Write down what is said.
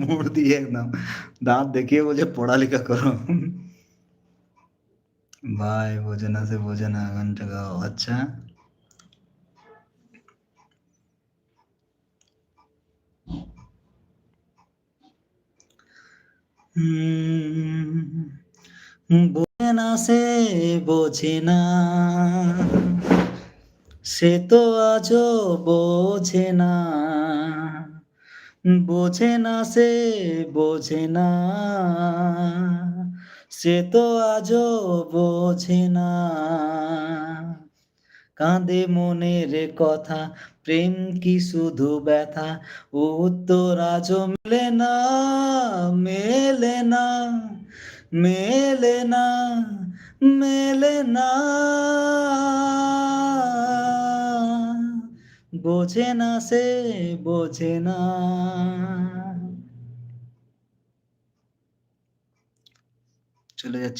মুড় দিয়ে একদম দাঁত দেখিয়ে বলছে পড়ালেখা করো। ভাই বোঝে না সে বোঝে না গানটা গাও। আচ্ছা। বোঝে না সে বোঝে না, সে তো আজও বোঝে না, বোঝে না সে বোঝে না, সে তো আজও বোঝে না। কাঁদে মনের কথা, প্রেম কি শুধু ব্যথা, উত্তর আজও মেলে না, মেলে না, মেলে না, মেলে না। বোঝে না সে বোঝে না। চলে যাচ্ছে।